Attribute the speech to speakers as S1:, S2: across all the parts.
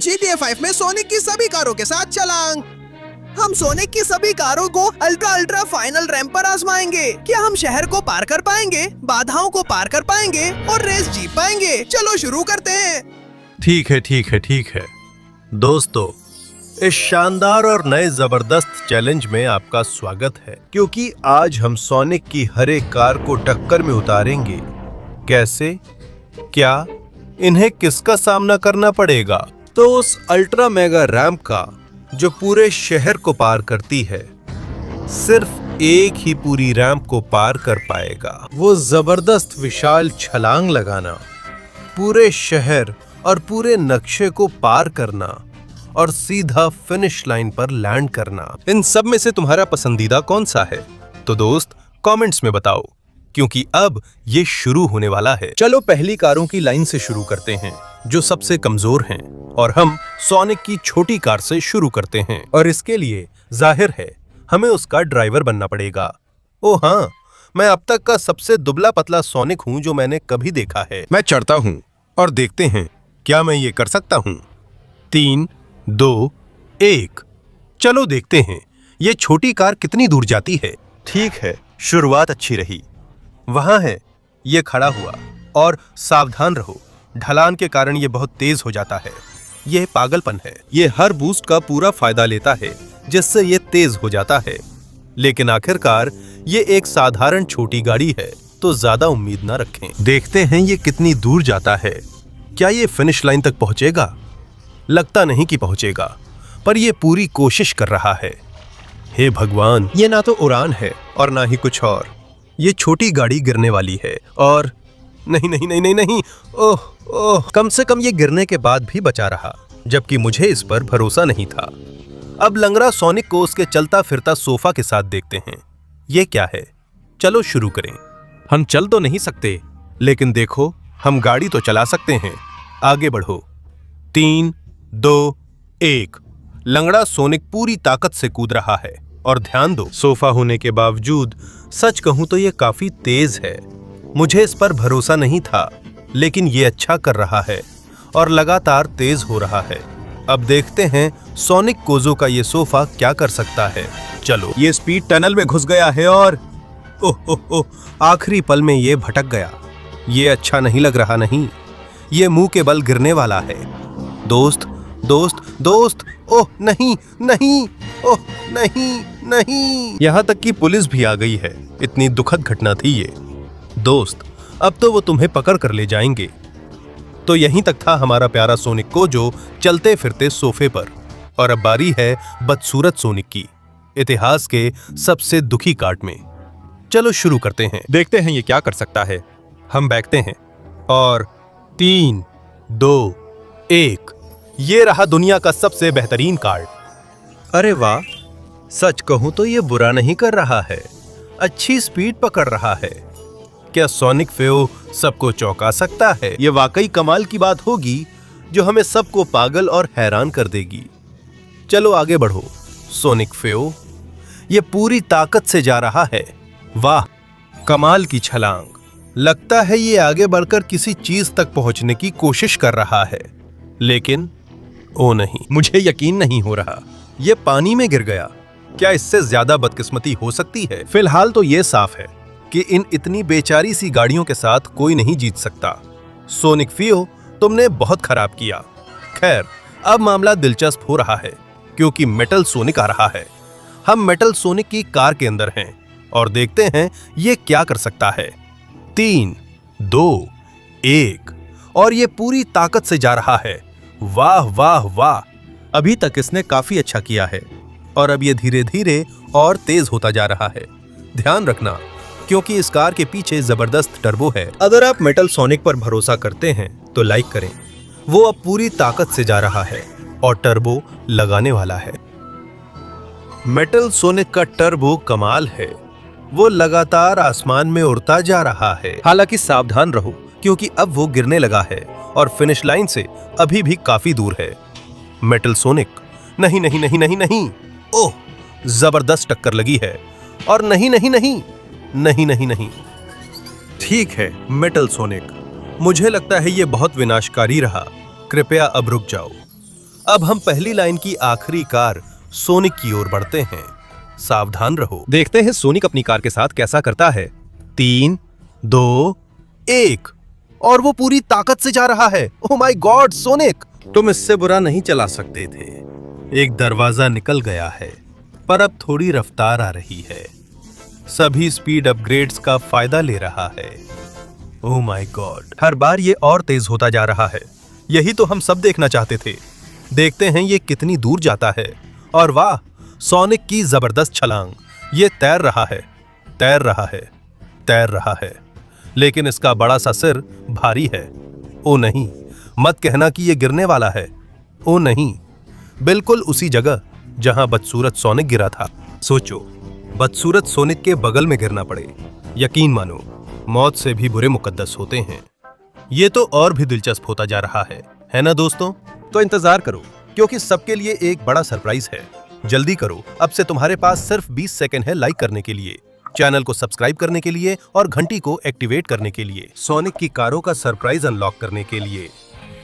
S1: GTA 5 में sonic की सभी कारों के साथ छलांग। हम सोनिक की सभी कारों को अल्ट्रा फाइनल रैंप पर आजमाएंगे। क्या हम शहर को पार कर पाएंगे, बाधाओं को पार कर पाएंगे और रेस जीत पाएंगे? चलो शुरू करते हैं।
S2: ठीक है। दोस्तों, इस शानदार और नए जबरदस्त चैलेंज में आपका स्वागत है, क्योंकि आज हम सोनिक की हर एक कार को टक्कर में उतारेंगे। कैसे, क्या, इन्हें किसका सामना करना पड़ेगा? तो उस अल्ट्रा मेगा रैंप का जो पूरे शहर को पार करती है, सिर्फ एक ही पूरी रैंप को पार कर पाएगा। वो जबरदस्त विशाल छलांग लगाना, पूरे शहर और पूरे नक्शे को पार करना और सीधा फिनिश लाइन पर लैंड करना। इन सब में से तुम्हारा पसंदीदा कौन सा है? तो दोस्त कमेंट्स में बताओ, क्योंकि अब ये शुरू होने वाला है। चलो पहली कारों की लाइन से शुरू करते हैं, जो सबसे कमजोर हैं, और हम सोनिक की छोटी कार से शुरू करते हैं। और इसके लिए जाहिर है हमें उसका ड्राइवर बनना पड़ेगा। ओ हाँ, मैं अब तक का सबसे दुबला पतला सोनिक हूँ जो मैंने कभी देखा है। मैं चढ़ता हूँ और देखते हैं क्या मैं ये कर सकता हूँ। 3, 2, 1। चलो देखते हैं ये छोटी कार कितनी दूर जाती है। ठीक है, शुरुआत अच्छी रही। वहां है, ये खड़ा हुआ, और सावधान रहो, ढलान के कारण ये बहुत तेज हो जाता है। ये पागलपन है। ये हर बूस्ट का पूरा फायदा लेता है, जिससे ये तेज हो जाता है। लेकिन आखिरकार ये एक साधारण छोटी गाड़ी है, तो ज्यादा उम्मीद ना रखें। देखते हैं ये कितनी दूर जाता है। क्या ये फिनिश लाइन तक पहुंचेगा? लगता नहीं कि पहुंचेगा, पर ये पूरी कोशिश कर रहा है। हे भगवान, ये ना तो उड़ान है और ना ही कुछ और। ये छोटी गाड़ी गिरने वाली है, और नहीं। ओह, कम से कम ये गिरने के बाद भी बचा रहा, जबकि मुझे इस पर भरोसा नहीं था। अब लंगड़ा सोनिक को उसके चलता फिरता सोफा के साथ देखते हैं। ये क्या है? चलो शुरू करें। हम चल तो नहीं सकते, लेकिन देखो, हम गाड़ी तो चला सकते हैं। आगे बढ़ो। 3, 2, 1। लंगड़ा सोनिक पूरी ताकत से कूद रहा है, और ध्यान दो, सोफा होने के बावजूद सच कहूं तो ये काफी तेज है। मुझे इस पर भरोसा नहीं था, लेकिन ये अच्छा कर रहा है और लगातार तेज हो रहा है। अब देखते हैं सोनिक कोजो का ये सोफा क्या कर सकता है। चलो, ये स्पीड टनल में घुस गया है, और ओह, आखिरी पल में ये भटक गया। ये अच्छा नहीं लग रहा। नहीं, ये मुंह के बल गिरने वाला है। दोस्त, ओह नहीं, ओह नहीं। यहाँ तक कि पुलिस भी आ गई है। इतनी दुखद घटना थी ये। दोस्त, अब तो वो तुम्हें पकड़ कर ले जाएंगे। तो यहीं तक था हमारा प्यारा सोनिक कोजो चलते फिरते सोफे पर, और अब बारी है बदसूरत सोनिक की, इतिहास के सबसे दुखी काट में। चलो शुरू करते हैं, देखते हैं ये क्या कर सकता है। हम बैठते हैं, और 3, 2, 1। ये रहा दुनिया का सबसे बेहतरीन कार्ड। अरे वाह, सच कहूं तो ये बुरा नहीं कर रहा है, अच्छी स्पीड पकड़ रहा है। क्या सोनिक फेओ सबको चौंका सकता है? ये वाकई कमाल की बात होगी, जो हमें सबको पागल और हैरान कर देगी। चलो आगे बढ़ो। सोनिक फेओ ये पूरी ताकत से जा रहा है। वाह, कमाल की छलांग। लगता है ये आगे बढ़कर किसी चीज तक पहुंचने की कोशिश कर रहा है, लेकिन ओ नहीं, मुझे यकीन नहीं हो रहा। ये पानी में गिर गया। क्या इससे ज्यादा बदकिस्मती हो सकती है? फिलहाल तो ये साफ है कि इन इतनी बेचारी सी गाड़ियों के साथ कोई नहीं जीत सकता। सोनिक फियो, तुमने बहुत खराब किया। खैर, अब मामला दिलचस्प हो रहा है, क्योंकि मेटल सोनिक आ रहा है। हम मेटल सोनिक की कार के अंदर हैं, और देखते हैं ये क्या कर सकता है। 3, 2, 1, और ये पूरी ताकत से जा रहा है। वाह। अभी तक इसने काफी अच्छा किया है, और अब ये धीरे धीरे और तेज होता जा रहा है। ध्यान रखना, क्योंकि इस कार के पीछे जबरदस्त टर्बो है। अगर आप मेटल सोनिक पर भरोसा करते हैं तो लाइक करें। वो अब पूरी ताकत से जा रहा है और टर्बो लगाने वाला है। मेटल सोनिक का टर्बो कमाल है। वो लगातार आसमान में उड़ता जा रहा है। हालांकि सावधान रहो, क्योंकि अब वो गिरने लगा है और फिनिश लाइन से अभी भी काफी दूर है। मेटल सोनिक, नहीं। ओह, जबरदस्त टक्कर लगी है, और नहीं। ठीक है मेटल सोनिक, मुझे लगता है ये बहुत विनाशकारी रहा। कृपया अब रुक जाओ। अब हम पहली लाइन की आखिरी कार सोनिक की ओर बढ़ते हैं। सावधान रहो। देखते हैं सोनिक अपनी कार के साथ कैसा करता है। 3, 2, 1 और वो पूरी ताकत से जा रहा है। ओह माय गॉड सोनिक, तुम इससे बुरा नहीं चला सकते थे। एक दरवाजा निकल गया है, पर अब थोड़ी रफ्तार आ रही है। सभी स्पीड अपग्रेड्स का फायदा ले रहा है। ओह माय गॉड, हर बार ये और तेज होता जा रहा है। यही तो हम सब देखना चाहते थे। देखते हैं ये कितनी दूर जाता है। और वाह, सोनिक की जबरदस्त छलांग। ये तैर रहा है, तैर रहा है, तैर रहा है, लेकिन इसका बड़ा सा सिर भारी है। ओ नहीं, मत कहना कि ये गिरने वाला है। ओ नहीं, बिल्कुल उसी जगह जहां बदसूरत सोनिक गिरा था। सोचो, बदसूरत सोनिक के बगल में गिरना पड़े। यकीन मानो, मौत से भी बुरे मुकद्दस होते हैं। ये तो और भी दिलचस्प होता जा रहा है ना दोस्तों? तो इंतजार करो, क्योंकि सबके लिए एक बड़ा सरप्राइज है। जल्दी करो, अब से तुम्हारे पास सिर्फ 20 सेकंड है लाइक करने के लिए, चैनल को सब्सक्राइब करने के लिए और घंटी को एक्टिवेट करने के लिए, सोनिक की कारों का सरप्राइज अनलॉक करने के लिए।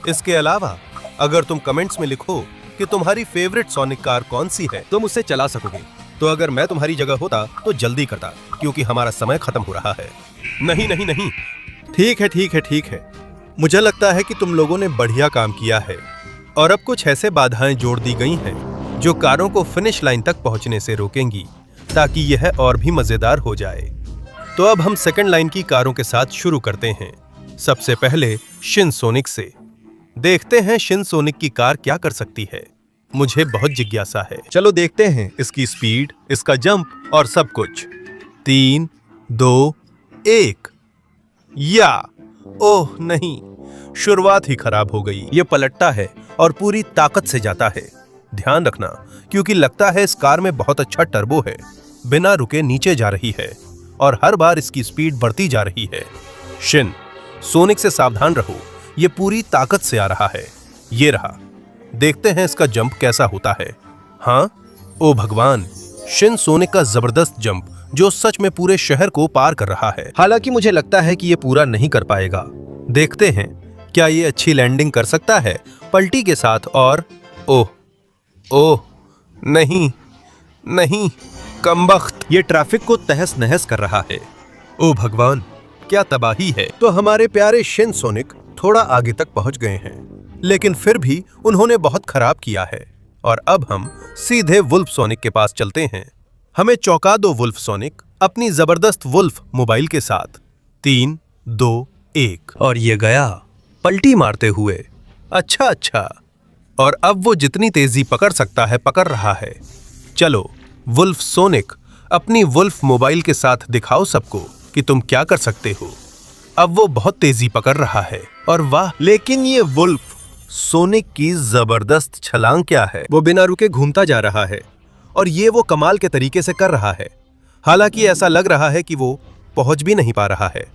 S2: इसके अलावा अगर तुम कमेंट्स में लिखो कि तुम्हारी फेवरेट सोनिक कार कौन सी है, तुम उससे चला सकोगे। तो अगर मैं तुम्हारी जगह होता तो जल्दी करता, क्योंकि हमारा समय खत्म हो रहा है। नहीं नहीं नहीं, ठीक है ठीक है ठीक है। मुझे लगता है कि तुम लोगों ने बढ़िया काम किया है और अब कुछ ऐसे बाधाएं जोड़ दी गई हैं जो कारों को फिनिश लाइन तक पहुंचने से रोकेंगी, ताकि यह और भी मजेदार हो जाए। तो अब हम सेकंड लाइन की कारों के साथ शुरू करते हैं। सबसे पहले शिन सोनिक से। देखते हैं शिन सोनिक की कार क्या कर सकती है। मुझे बहुत जिज्ञासा है। चलो देखते हैं इसकी स्पीड, इसका जंप और सब कुछ। 3, 2, 1 या ओह नहीं, शुरुआत ही खराब हो गई। ये पलटता है और पूरी ताकत से जाता है। ध्यान रखना, क्योंकि लगता है इस कार में बहुत अच्छा टर्बो है। बिना रुके नीचे जा रही है और हर बार इसकी स्पीड बढ़ती जा रही है। शिन, सोनिक से सावधान रहो, ये पूरी ताकत से आ रहा है। ये रहा, देखते हैं इसका जंप कैसा होता है। हाँ, ओ भगवान, शिन सोनिक का जबरदस्त जंप जो सच में पूरे शहर को पार कर रहा है। हालांकि मुझे लगता है कि ये पूरा नहीं कर पाएगा। देखते हैं क्या ये अच्छी लैंडिंग कर सकता है पलटी के साथ। और ओह ओह नहीं नहीं, कमबख्त, ये ट्रैफिक को तहस नहस कर रहा है। ओ भगवान, क्या तबाही है। तो हमारे प्यारे शिन सोनिक थोड़ा आगे तक पहुंच गए हैं, लेकिन फिर भी उन्होंने बहुत खराब किया है। और अब हम सीधे वुल्फ सोनिक के पास चलते हैं। हमें चौंका दो वुल्फ सोनिक अपनी जबरदस्त वुल्फ मोबाइल के साथ। 3, 2, 1 और ये गया पलटी मारते हुए। अच्छा, और अब वो जितनी तेजी पकड़ सकता है पकड़ रहा है। चलो वुल्फ सोनिक, अपनी वुल्फ मोबाइल के साथ दिखाओ सबको कि तुम क्या कर सकते हो। अब वो बहुत तेजी पकड़ रहा है और वाह, लेकिन ये वुल्फ सोनिक की जबरदस्त छलांग क्या है। वो बिना रुके घूमता जा रहा है और ये वो कमाल के तरीके से कर रहा है। हालांकि ऐसा लग रहा है कि वो पहुंच भी नहीं पा रहा है।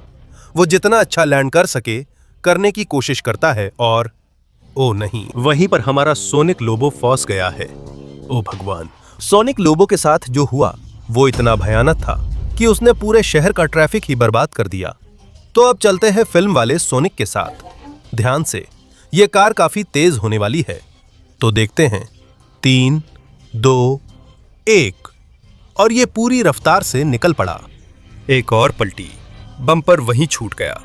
S2: वो जितना अच्छा लैंड कर सके करने की कोशिश करता है और ओ नहीं, वहीं पर हमारा सोनिक लोबो फंस गया है। ओ भगवान, सोनिक लोबो के साथ जो हुआ वो इतना भयानक था कि उसने पूरे शहर का ट्रैफिक ही बर्बाद कर दिया। तो अब चलते हैं फिल्म वाले सोनिक के साथ। ध्यान से, ये कार काफी तेज होने वाली है। तो देखते हैं। 3, 2, 1 और ये पूरी रफ्तार से निकल पड़ा। एक और पलटी, बम्पर वहीं छूट गया।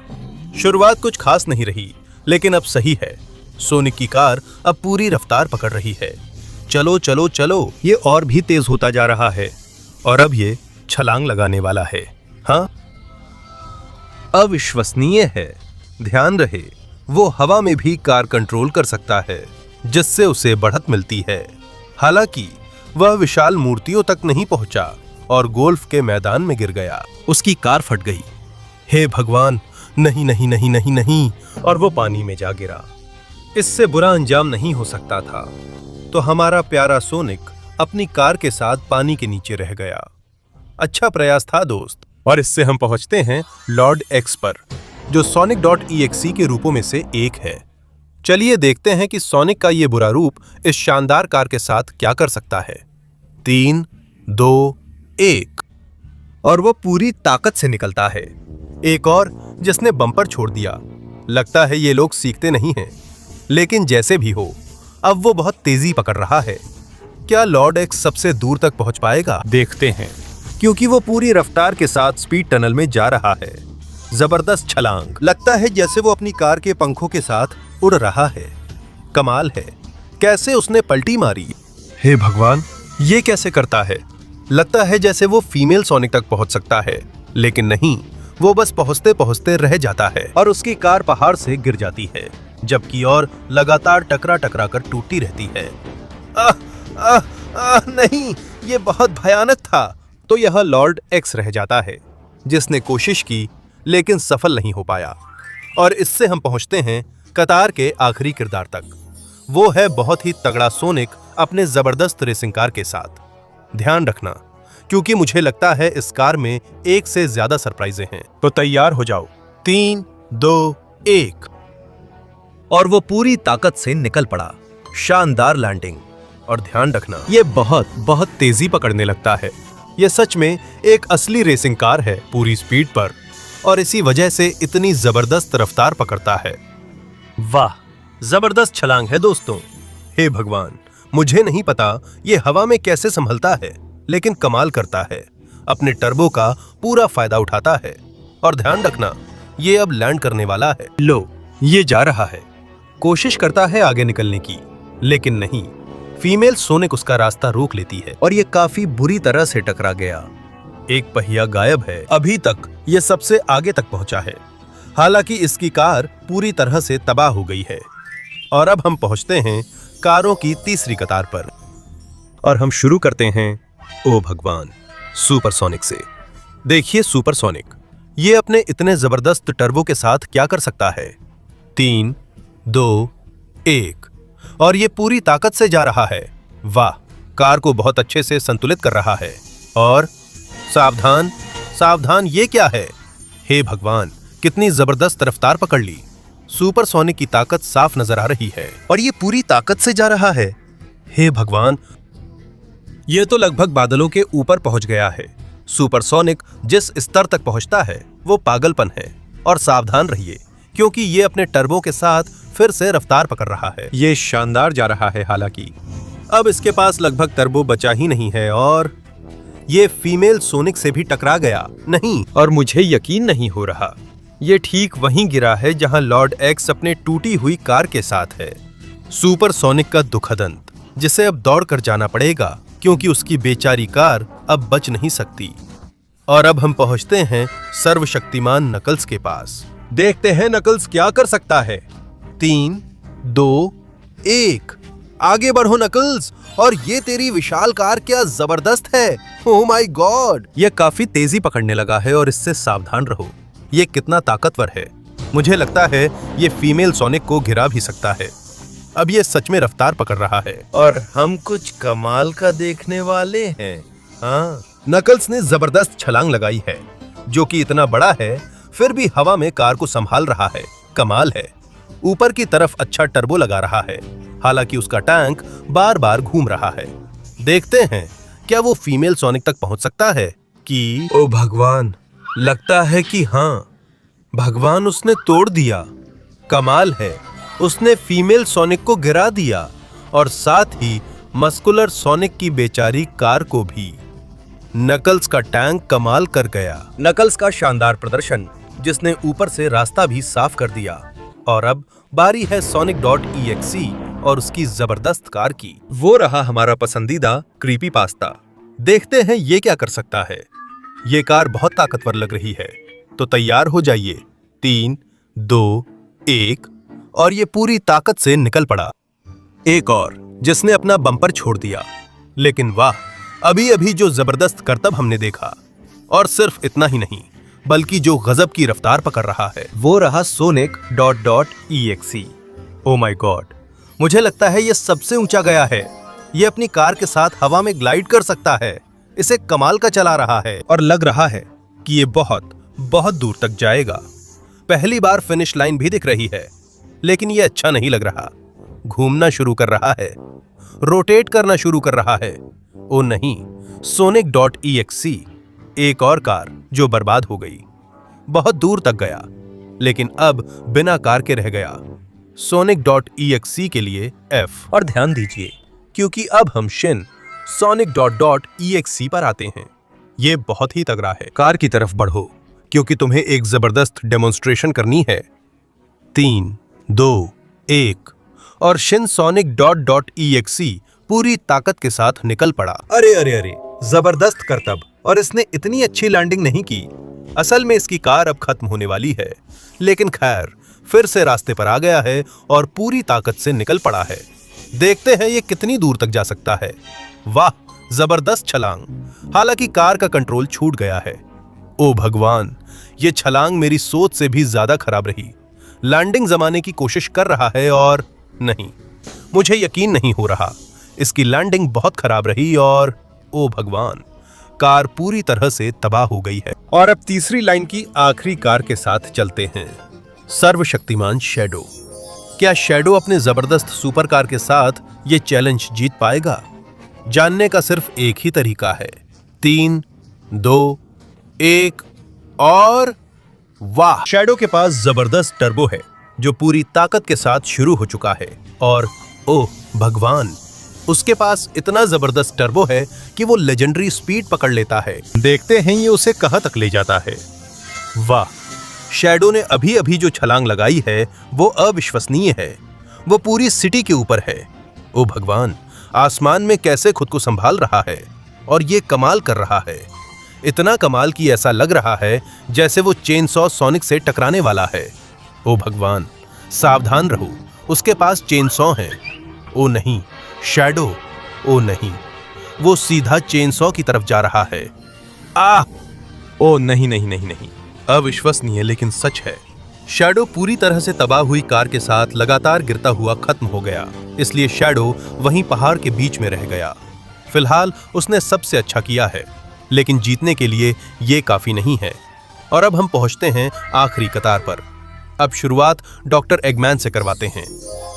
S2: शुरुआत कुछ खास नहीं रही, लेकिन अब सही है। सोनिक की कार अब पूरी रफ्तार पकड़ रही है। चलो चलो चलो, ये और भी तेज होता जा रहा है और अब ये छलांग लगाने वाला है। हाँ, अविश्वसनीय है। ध्यान रहे, वो हवा में भी कार कंट्रोल कर सकता है, जिससे उसे बढ़त मिलती है। हालांकि वह विशाल मूर्तियों तक नहीं पहुंचा और गोल्फ के मैदान में गिर गया। उसकी कार फट गई। हे भगवान, नहीं नहीं नहीं नहीं नहीं, और वो पानी में जा गिरा। इससे बुरा अंजाम नहीं हो सकता था। तो हमारा प्यारा सोनिक अपनी कार के साथ पानी के नीचे रह गया। अच्छा प्रयास था दोस्त। और इससे हम पहुंचते हैं लॉर्ड एक्स पर, जो Sonic.exe के रूपों में से एक है। चलिए देखते हैं कि सोनिक का ये बुरा रूप इस शानदार कार के साथ क्या कर सकता है। 3, 2, 1 और वो पूरी ताकत से निकलता है। एक और जिसने बम्पर छोड़ दिया। लगता है ये लोग सीखते नहीं हैं, लेकिन जैसे भी हो, अब वो बहुत तेजी पकड़ रहा है। क्या लॉर्ड एक्स सबसे दूर तक पहुंच पाएगा? देखते हैं, क्योंकि वो पूरी रफ्तार के साथ स्पीड टनल में जा रहा है। जबरदस्त छलांग, लगता है जैसे वो अपनी कार के पंखों के साथ उड़ रहा है। कमाल है, कैसे उसने पलटी मारी। हे भगवान, ये कैसे करता है? लगता है जैसे वो फीमेल सोनिक तक पहुंच सकता है, लेकिन नहीं, वो बस पहुंचते पहुंचते रह जाता है और उसकी कार पहाड़ से गिर जाती है, जबकि और लगातार टकरा टकरा कर टूटती रहती है। नहीं, ये बहुत भयानक था। तो यह लॉर्ड एक्स रह जाता है, जिसने कोशिश की लेकिन सफल नहीं हो पाया। और इससे हम पहुंचते हैं कतार के आखिरी किरदार तक। वो है बहुत ही तगड़ा सोनिक अपने जबरदस्त रेसिंग कार के साथ। ध्यान रखना, क्योंकि मुझे लगता है इस कार में एक से ज्यादा सरप्राइजें हैं। तो तैयार हो जाओ। 3, 2, 1। और वो पूरी ताकत से निकल पड़ा। शानदार लैंडिंग। और ध्यान रखना, ये बहुत बहुत तेजी पकड़ने लगता है। ये सच में एक असली रेसिंग कार है, पूरी स्पीड पर, और इसी वजह से इतनी जबरदस्त रफ्तार पकड़ता है। वाह, जबरदस्त छलांग है दोस्तों। हे भगवान, मुझे नहीं पता ये हवा में कैसे संभलता है, लेकिन कमाल करता है। अपने टर्बो का पूरा फायदा उठाता है। और ध्यान रखना, ये अब लैंड करने वाला है। लो, ये जा रहा है। कोशिश करता है आगे निकलने की, लेकिन नहीं, फीमेल सोनिक उसका रास्ता रोक लेती है और ये काफी बुरी तरह से टकरा गया। एक पहिया गायब है। अभी तक ये सबसे आगे तक पहुंचा है, हालांकि इसकी कार पूरी तरह से तबाह हो गई है। और अब हम पहुंचते हैं कारों की तीसरी कतार पर, और हम शुरू करते हैं, ओ भगवान, सुपरसोनिक से। देखिए सुपरसोनिक, ये अपने इतने जबरदस्त टर्बो के साथ क्या कर सकता है। 3, 2, 1, और ये पूरी ताकत से जा रहा है। वाह, कार को बहुत अच्छे से संतुलित कर रहा है। और सावधान सावधान, ये क्या है? हे भगवान, कितनी जबरदस्त रफ्तार पकड़ ली। सुपरसोनिक की ताकत साफ नजर आ रही है, और ये पूरी ताकत से जा रहा है। हे भगवान, ये तो लगभग बादलों के ऊपर पहुंच गया है। सुपरसोनिक जिस स्तर तक पहुंचता है वो पागलपन है। और सावधान रहिए, क्योंकि ये अपने टर्बो के साथ फिर से रफ्तार पकड़ रहा है। ये शानदार जा रहा है। हालांकि अब इसके पास लगभग टर्बो बचा ही नहीं है, और ये फीमेल सोनिक से भी टकरा गया। नहीं, और मुझे यकीन नहीं हो रहा, ये ठीक वहीं गिरा है जहां लॉर्ड एक्स अपने टूटी हुई कार के साथ है। सुपरसोनिक का दुखद अंत, जिसे अब दौड़कर जाना पड़ेगा, क्योंकि उसकी बेचारी कार अब बच नहीं सकती। और अब हम पहुंचते हैं सर्वशक्तिमान नकल्स के पास। देखते हैं नकल्स क्या कर सकता है। 3, 2, 1, आगे बढ़ो नकल्स। और ये तेरी विशाल कार क्या जबरदस्त है। ओह माय गॉड, ये काफी तेजी पकड़ने लगा है, और इससे सावधान रहो। ये कितना ताकतवर है। मुझे लगता है ये फीमेल सोनिक को गिरा भी सकता है। अब ये सच में रफ्तार पकड़ रहा है, और हम कुछ कमाल का देखने वाले हैं। हाँ, नकल्स ने जबरदस्त छलांग लगाई है, जो कि इतना बड़ा है, फिर भी हवा में कार को संभाल रहा है। कमाल है। ऊपर की तरफ अच्छा टर्बो लगा रहा है, हालांकि उसका टैंक बार बार घूम रहा है। देखते हैं, क्या वो फीमेल सोनिक तक पहुंच सकता है कि? ओ भगवान, लगता है कि हाँ। भगवान, उसने तोड़ दिया। कमाल है, उसने फीमेल सोनिक को गिरा दिया, और साथ ही मस्कुलर सोनिक की बेचारी कार को भी। नकल्स का टैंक कमाल कर गया। नकल्स का शानदार प्रदर्शन, जिसने ऊपर से रास्ता भी साफ कर दिया। और अब बारी है Sonic.exe और उसकी जबरदस्त कार की। वो रहा हमारा पसंदीदा क्रीपी पास्ता। देखते हैं ये क्या कर सकता है। ये कार बहुत ताकतवर लग रही है, तो तैयार हो जाइए। 3, 2, 1, और ये पूरी ताकत से निकल पड़ा। एक और, जिसने अपना बम्पर छोड़ दिया। लेकिन वाह, अभी अभी जो जबरदस्त करतब हमने देखा। और सिर्फ इतना ही नहीं, बल्कि जो गजब की रफ्तार पकड़ रहा है, वो रहा Sonic.exe। ओ माय गॉड, मुझे लगता है ये सबसे ऊंचा गया है। ये अपनी कार के साथ हवा में ग्लाइड कर सकता है। इसे कमाल का चला रहा है, और लग रहा है कि ये बहुत बहुत दूर तक जाएगा। पहली बार फिनिश लाइन भी दिख रही है, लेकिन ये अच्छा नहीं लग रहा। घूमना शुरू कर रहा है, रोटेट करना शुरू कर रहा है। ओ नहीं, Sonic.exe, एक और कार जो बर्बाद हो गई। बहुत दूर तक गया, लेकिन अब बिना कार के रह गया। Sonic.exe के लिए F। और ध्यान दीजिए क्योंकि अब हम शिन Sonic.exe पर आते हैं। ये बहुत ही तगड़ा है। कार की तरफ बढ़ो क्योंकि तुम्हें एक जबरदस्त डेमोन्स्ट्रेशन करनी है। 3, 2, 1 और शिन Sonic.exe पूरी ताकत के साथ निकल पड़ा। अरे अरे अरे, जबरदस्त करतब। और इसने इतनी अच्छी लैंडिंग नहीं की। असल में इसकी कार अब खत्म होने वाली है, लेकिन खैर फिर से रास्ते पर आ गया है और पूरी ताकत से निकल पड़ा है। देखते हैं ये कितनी दूर तक जा सकता है। वाह, जबरदस्त छलांग। हालांकि कार का कंट्रोल छूट गया है। ओ भगवान, ये छलांग मेरी सोच से भी ज्यादा खराब रही। लैंडिंग जमाने की कोशिश कर रहा है और नहीं, मुझे यकीन नहीं हो रहा। इसकी लैंडिंग बहुत खराब रही और ओ भगवान, कार पूरी तरह से तबाह हो गई है। और अब तीसरी लाइन की आखिरी कार के साथ चलते हैं। सर्वशक्तिमान शैडो। क्या शैडो अपने जबरदस्त सुपर कार के साथ ये चैलेंज जीत पाएगा? जानने का सिर्फ एक ही तरीका है। 3, 2, 1 और वाह, शैडो के पास जबरदस्त टर्बो है जो पूरी ताकत के साथ शुरू हो चुका है। और ओह भगवान, उसके पास इतना जबरदस्त टर्बो है कि वो लेजेंडरी स्पीड पकड़ लेता है। देखते हैं ये उसे कहां तक ले जाता है। वाह, शैडो ने अभी अभी जो छलांग लगाई है वो अविश्वसनीय है। वो पूरी सिटी के ऊपर है। ओ भगवान, आसमान में कैसे खुद को संभाल रहा है और ये कमाल कर रहा है। इतना कमाल कि ऐसा लग रहा है जैसे वो चेनसॉ सोनिक से टकराने वाला है। ओ भगवान, सावधान रहो, उसके पास चेनसॉ है। ओ नहीं, शैडो, ओ नहीं, वो सीधा चेनसॉ की तरफ जा रहा है। ओ नहीं नहीं नहीं नहीं, अविश्वसनीय लेकिन सच है। शैडो पूरी तरह से तबाह हुई कार के साथ लगातार गिरता हुआ खत्म हो गया, इसलिए शैडो वहीं पहाड़ के बीच में रह गया। फिलहाल उसने सबसे अच्छा किया है, लेकिन जीतने के लिए ये काफी नहीं है। और अब हम पहुंचते हैं आखिरी कतार पर। अब शुरुआत डॉक्टर एगमैन से करवाते हैं।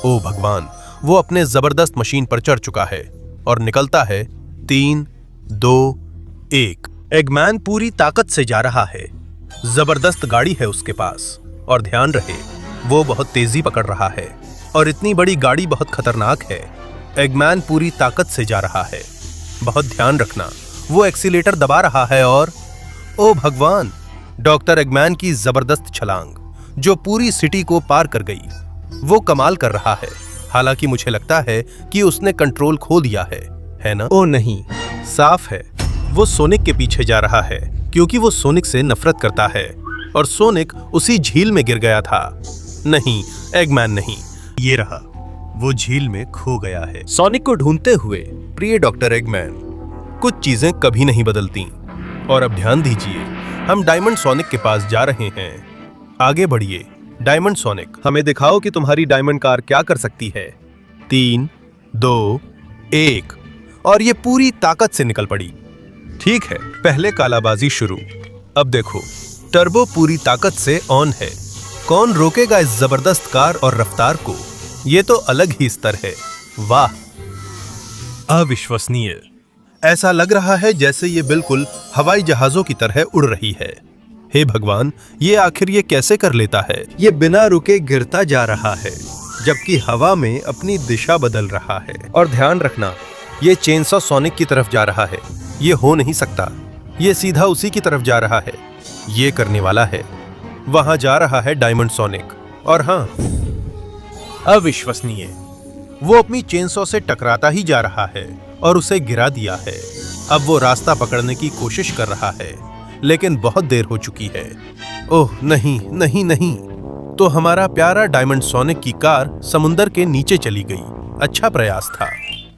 S2: ओ भगवान, वो अपने जबरदस्त मशीन पर चढ़ चुका है और निकलता है। 3, 2, 1। एगमैन पूरी ताकत से जा रहा है। जबरदस्त गाड़ी है उसके पास और ध्यान रहे वो बहुत तेजी पकड़ रहा है और इतनी बड़ी गाड़ी बहुत खतरनाक है। एगमैन पूरी ताकत से जा रहा है। बहुत ध्यान रखना, वो एक्सीलेटर दबा रहा है और ओ भगवान, डॉक्टर एगमैन की जबरदस्त छलांग जो पूरी सिटी को पार कर गई। वो कमाल कर रहा है। हालांकि मुझे लगता है कि उसने कंट्रोल खो दिया है ना? ओ नहीं, साफ है वो सोनिक के पीछे जा रहा है क्योंकि वो सोनिक से नफरत करता है और सोनिक उसी झील में गिर गया था। नहीं, एगमैन नहीं, ये रहा, वो झील में खो गया है। सोनिक को ढूंढते हुए प्रिय डॉक्टर एगमैन, कुछ चीजें कभी नहीं बदलती। और अब ध्यान दीजिए, हम डायमंड सोनिक के पास जा रहे हैं। आगे बढ़िए डायमंड सोनिक, हमें दिखाओ कि तुम्हारी डायमंड कार क्या कर सकती है। 3, 2, 1 और ये पूरी ताकत से निकल पड़ी। ठीक है, पहले कालाबाजी शुरू। अब देखो, टर्बो पूरी ताकत से ऑन है। कौन रोकेगा इस जबरदस्त कार और रफ्तार को? ये तो अलग ही स्तर है। वाह, अविश्वसनीय। ऐसा लग रहा है जैसे ये बिल्कुल हवाई जहाजों की तरह उड़ रही है। हे भगवान, ये आखिर ये कैसे कर लेता है? ये बिना रुके गिरता जा रहा है जबकि हवा में अपनी दिशा बदल रहा है। और ध्यान रखना, ये चेनसॉ सोनिक की तरफ जा रहा है। ये हो नहीं सकता, ये सीधा उसी की तरफ जा रहा है। ये करने वाला है। वहां जा रहा है डायमंड सोनिक। और हाँ, अविश्वसनीय, वो अपनी चेनसॉ से टकराता ही जा रहा है और उसे गिरा दिया है। अब वो रास्ता पकड़ने की कोशिश कर रहा है, लेकिन बहुत देर हो चुकी है। ओह नहीं नहीं नहीं, तो हमारा प्यारा डायमंड सोनिक की कार समुंदर के नीचे चली गई। अच्छा प्रयास था।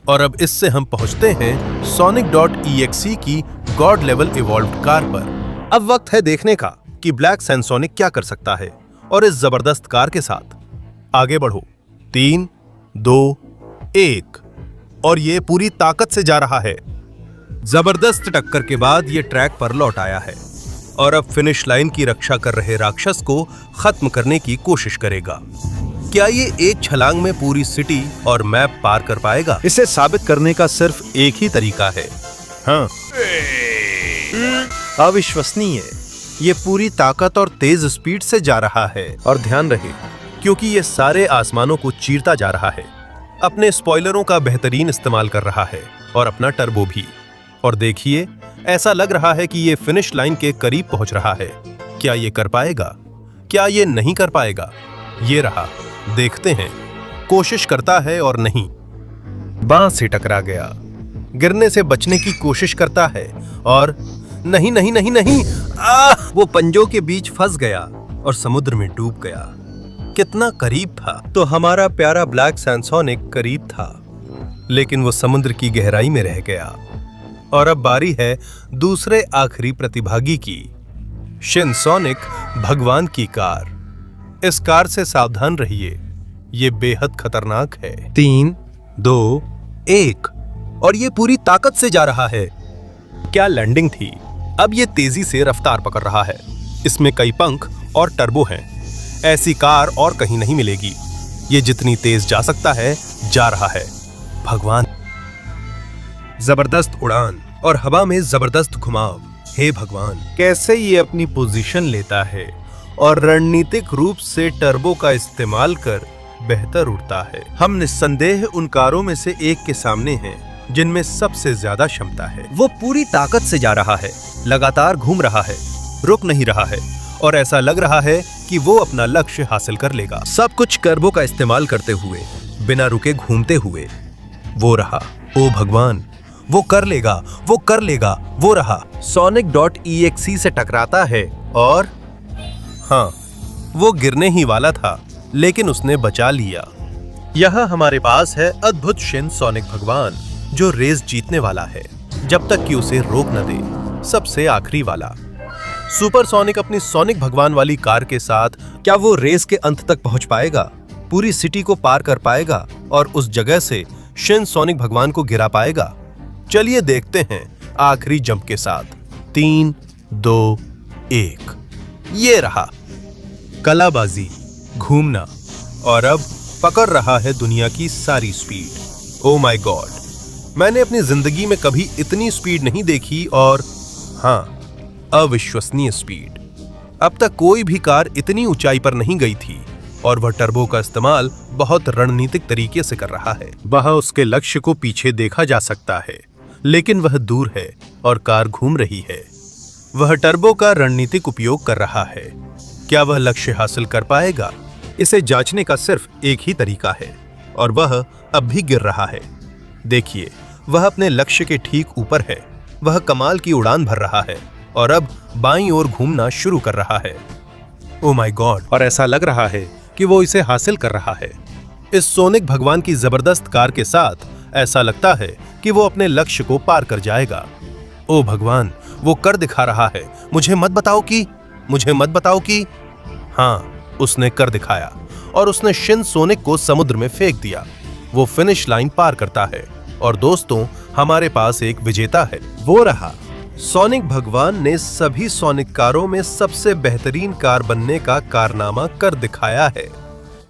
S2: और अब इससे हम पहुंचते हैं Sonic.exe की गॉड लेवल इवॉल्व्ड कार पर। अब वक्त है देखने का कि ब्लैक सैंड सोनिक क्या कर सकता है और इस जबरदस्त कार के साथ आगे बढ़ो। 3, 2, 1 और ये पूरी ताकत से जा रहा है। जबरदस्त टक्कर के बाद ये ट्रैक पर लौट आया है और अब फिनिश लाइन की रक्षा कर रहे राक्षस को खत्म करने की कोशिश करेगा। क्या ये एक छलांग में पूरी सिटी और मैप पार कर पाएगा? इसे साबित करने का सिर्फ एक ही तरीका है। हाँ, अविश्वसनीय, ये पूरी ताकत और तेज स्पीड से जा रहा है। और ध्यान रहे, क्योंकि ये सारे आसमानों को चीरता जा रहा है, अपने स्पॉइलरों का बेहतरीन इस्तेमाल कर रहा है और अपना टर्बो भी। और देखिए, ऐसा लग रहा है कि ये फिनिश लाइन के करीब पहुंच रहा है। क्या ये कर पाएगा? क्या ये नहीं कर पाएगा? ये रहा, देखते हैं। कोशिश करता है और नहीं, बांस से टकरा गया। गिरने से बचने की कोशिश करता है और नहीं नहीं नहीं नहीं, वो पंजों के बीच फंस गया और समुद्र में डूब गया। कितना करीब था। तो हमारा प्यारा ब्लैक सैनसोनिक करीब था, लेकिन वो समुद्र की गहराई में रह गया। और अब बारी है दूसरे आखिरी प्रतिभागी की, शिनसोनिक भगवान की कार। इस कार से सावधान रहिए, ये बेहद खतरनाक है। 3, 2, 1 और ये पूरी ताकत से जा रहा है। क्या लैंडिंग थी। अब ये तेजी से रफ्तार पकड़ रहा है। इसमें कई पंख और टर्बो हैं। ऐसी कार और कहीं नहीं मिलेगी। ये जितनी तेज जा सकता है, जा रहा है। भगवान, जबरदस्त उड़ान और हवा में जबरदस्त घुमाव। हे भगवान, कैसे ये अपनी पोजीशन लेता है और रणनीतिक रूप से टर्बो का इस्तेमाल कर बेहतर उड़ता है। हम निस्संदेह उन कारों में से एक के सामने हैं जिनमें सबसे ज्यादा क्षमता है। वो पूरी ताकत से जा रहा है, लगातार घूम रहा है, रुक नहीं रहा है और ऐसा लग रहा है कि वो अपना लक्ष्य हासिल कर लेगा। सब कुछ टर्बो का इस्तेमाल करते हुए, बिना रुके घूमते हुए। वो रहा। ओ भगवान, वो कर लेगा, वो कर लेगा। वो रहा। Sonic.exe से टकराता है और हाँ, वो गिरने ही वाला था, लेकिन उसने बचा लिया। यहाँ हमारे पास है अद्भुत शिनसोनिक भगवान, जो रेस जीतने वाला है जब तक कि उसे रोक न दे। सबसे आखिरी वाला सुपरसोनिक अपनी सोनिक भगवान वाली कार के साथ क्या वो रेस के अंत तक पहुंच पाएगा, पूरी सिटी को पार कर पाएगा और उस जगह से शिनसोनिक भगवान को गिरा पाएगा? चलिए देखते हैं आखिरी जंप के साथ। 3, 2, 1 ये रहा। कलाबाजी, घूमना और अब पकड़ रहा है दुनिया की सारी स्पीड। ओ माय गॉड, मैंने अपनी जिंदगी में कभी इतनी स्पीड नहीं देखी और हाँ, अविश्वसनीय स्पीड। अब तक कोई भी कार इतनी ऊंचाई पर नहीं गई थी और वह टर्बो का इस्तेमाल बहुत रणनीतिक तरीके से कर रहा है। वह उसके लक्ष्य को पीछे देखा जा सकता है, लेकिन वह दूर है और कार घूम रही है। वह टर्बो का रणनीतिक उपयोग कर रहा है। क्या वह लक्ष्य हासिल कर पाएगा? इसे जांचने का सिर्फ एक ही तरीका है और वह अब भी गिर रहा है। देखिए, वह अपने लक्ष्य के ठीक ऊपर है। वह कमाल की उड़ान भर रहा है और अब बाईं ओर घूमना शुरू कर रहा है। ओ माय गॉड, और ऐसा लग रहा है कि वो इसे हासिल कर रहा है। इस सोनिक भगवान की जबरदस्त कार के साथ ऐसा लगता है कि वो अपने लक्ष्य को पार कर जाएगा। ओ भगवान, वो कर दिखा रहा है। मुझे मत बताओ कि हाँ, उसने कर दिखाया और उसने शिनसोनिक को समुद्र में फेंक दिया। वो फिनिश लाइन पार करता है और दोस्तों, हमारे पास एक विजेता है। वो रहा। सोनिक भगवान ने सभी सोनिक कारों में सबसे बेहतरीन कार बनने का कारनामा कर दिखाया है।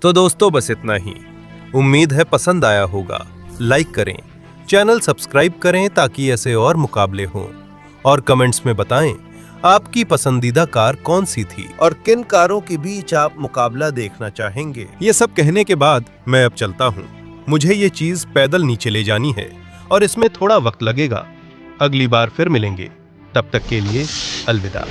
S2: तो दोस्तों, बस इतना ही। उम्मीद है पसंद आया होगा। लाइक करें, चैनल सब्सक्राइब करें ताकि ऐसे और मुकाबले हों, और कमेंट्स में बताएं आपकी पसंदीदा कार कौन सी थी और किन कारों के बीच आप मुकाबला देखना चाहेंगे। ये सब कहने के बाद मैं अब चलता हूँ। मुझे ये चीज पैदल नीचे ले जानी है और इसमें थोड़ा वक्त लगेगा। अगली बार फिर मिलेंगे, तब तक के लिए अलविदा।